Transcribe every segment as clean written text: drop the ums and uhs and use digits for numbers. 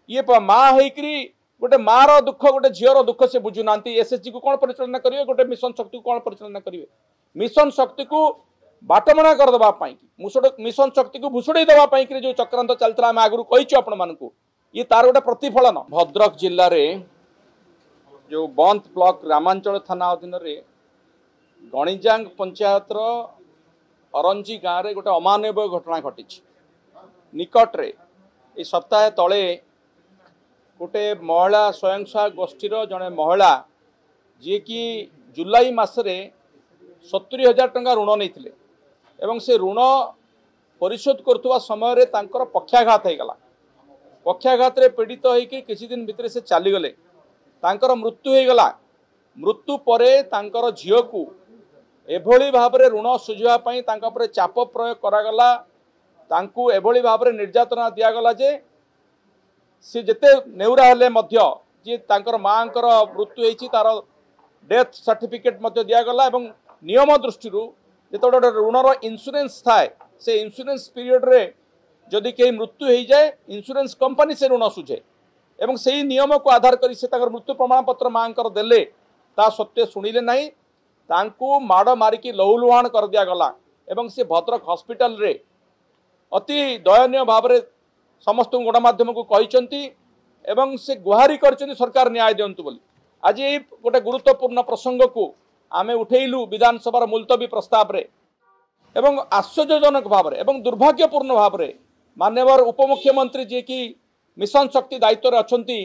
ये माँ होकरी गोटे मार दुख गोटे झीर दुख से बुझुना एसएचजी को कौन परिचालना करेंगे गोटे मिशन शक्ति को कौन परिचालना करेंगे मिशन शक्ति को बाटमणा करदेवाई मिशन शक्ति को भुषुड़ी देवाई जो चक्रांत चलता आम आगु कहीचु आपण मानू ये तार गोटे प्रतिफलन भद्रक जिले में जो बंद ब्लॉक ग्रामांचल थाना अधीन गणिजांग पंचायतर अरंजी गाँव में गोटे अमानवीय घटना घटी निकटरे ये सप्ताह तले गोटे महिला स्वयं सहायक गोष्ठीर जड़े महिला जी कि जुलाई मसरे 70,000 टंका ऋण नहीं एवं से ऋण परिशोध करथुवा समय रे तांकर पक्षाघात होगला पक्षाघात रे पीड़ित होइकि किछि दिन भितर से चलीगले तांकर मृत्यु होगला मृत्यु परे तांकर झील को एभली भाव में ऋण सुझा तांका परे चाप प्रयोग करागला तांकू एभली भाव में निर्यातना दिगला जे सी जिते नेउरा हेले मध्य जी तांकर माँ मृत्यु होती तार डेथ सर्टिफिकेट दिगला एवं नियम दृष्टि जो ऋणर इन्सुरेंस थाए से इन्सुरेंस पीरियड रे जदि कहीं मृत्यु हो जाए इन्सुरेंस कंपनी से ऋण सुझे एवं से नियम को आधार कर मृत्यु प्रमाण पत्र माँ देले ता सत्य शुणिले नहीं तांकू माड़ मारिकी लहुलुहाण कर दिगला एवं से भद्रक हॉस्पिटल रे अति दयनीय भाव में समस्त गणमाध्यम को कहते एवं से गुहारी कर सरकार न्याय दिंतु बोली आज ये गोटे गुरुत्वपूर्ण प्रसंग को आमे उठेलु विधानसभा मुलतवी प्रस्ताव रे एवं आश्चर्यजनक भाव में एवं दुर्भाग्यपूर्ण भाव में माननीय उपमुख्यमंत्री जी की मिशन शक्ति दायित्व रे अछंती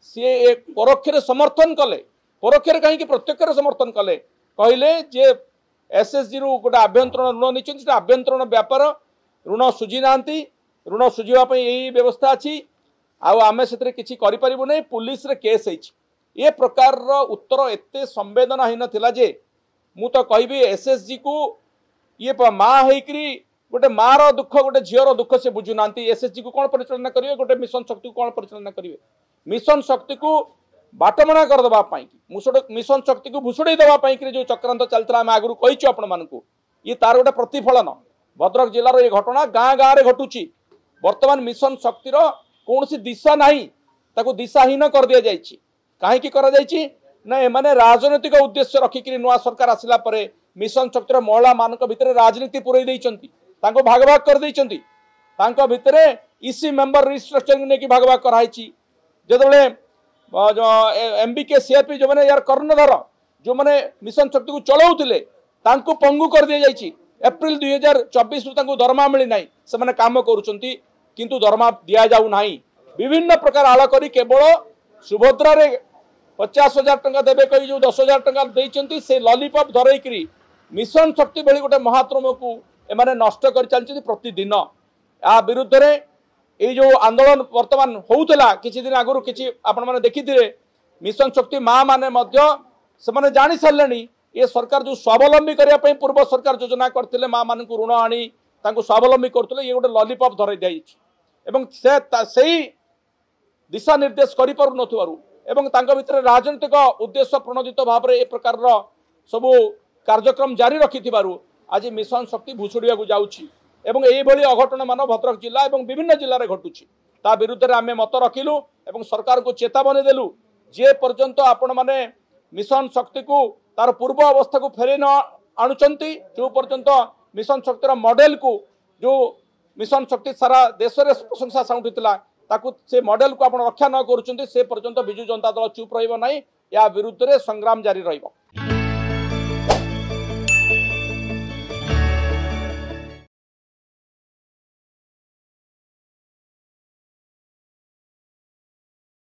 सी एक परोक्ष समर्थन कले परोक्ष कहीं प्रत्यक्ष समर्थन कले कहले जे एसएसजी रु गोटे आभ्यंतरण ऋण नहीं आभ्यंतरण व्यापार ऋण सुझी ना ऋण सुझापी यही व्यवस्था अच्छी आमे से किसी नहीं पुलिस रे केस ये प्रकार उत्तर एते संवेदनाहीन थिला जे मु तो कहबी एसएसजी को ये माँ होकरी गोटे मार दुख गोटे झीर दुख से बुझुना एसएसजी को कौन परिचालना करेंगे गोटे मिशन शक्ति को कौन परिचालना करेंगे मिशन शक्ति को बाटमणा करदेवाई मिशन शक्ति को भुषुड़ी देवाई जो चक्रांत चलता आम आगु कहीचु आपण मानू ये तार गोटे प्रतिफलन भद्रक जिलार ये घटना गाँ गाँव में घटुची वर्तमान मिशन शक्तिर कौन सी दिशा नहीं ताको दिशाहीन कर दिया जाइए कहीं करा ना एमाने राजनैतिक उद्देश्य रखिक नुआ सरकार आसला परे मिशन शक्तिर महिला मान भितर राजनीति पुरई देइचंती तांको भाग भाग कर देइचंती तांको भितर ईसी मेंबर रिस्ट्रक्चरिंग ने की भाग भाग कराइची जेतबेले एमबीके सीआरपी जो माने यार कर्णधर जो माने मिशन शक्ति को चलाउथिले तांको पंगु कर दिया जाइची एप्रिल 2024 रु तांको दरमा मिली नाही से माने काम करूचंती किंतु दरमा दिया जाऊ नाही विभिन्न प्रकार आला करी केवल सुभद्रा रे 50,000 टंका देवे कही जो 10,000 टंका देइचंती से लॉलीपॉप धरईकरी मिशन शक्ति भली गोटे महात्रम को एमाने नष्ट कर चलती प्रतिदिन या विरुद्ध रे ये जो आंदोलन वर्तमान होउतला किछि दिन आगु किछि आपण माने देखिथिले मिशन शक्ति माँ माने मध्य से माने जानि सारलेनी ये सरकार जो स्वावलंबी करने पूर्व सरकार योजना करते माँ मान ऋण आनी स्वावलंबी करते ये गोटे लॉलीपॉप धरई से दिशा निर्देश कर भितर राजनीतिक उद्देश्य प्रणोदित भाव में ए प्रकार सबू कार्यक्रम जारी रखि आज मिशन शक्ति भुषुड़ा जाऊँगी यही अघटन मान भद्रक जिला और विभिन्न जिले में घटुची ता विरुद्ध आम मत रखिलु और सरकार को चेतावनी देलु जे पर्यंत आपण मैंने मिशन शक्ति को तार पूर्व अवस्था को फेरे न आणुचंती जो पर्यंत मिशन शक्तिर मॉडल को जो मिशन शक्ति सारा देश में प्रशंसा साउंटीला ताकू से मॉडल को आपण रक्षा न करूचंती से पर्यंत बिजु जनता दल चुप रहिबो नाही या विरुद्ध रे संग्राम जारी रहिबो।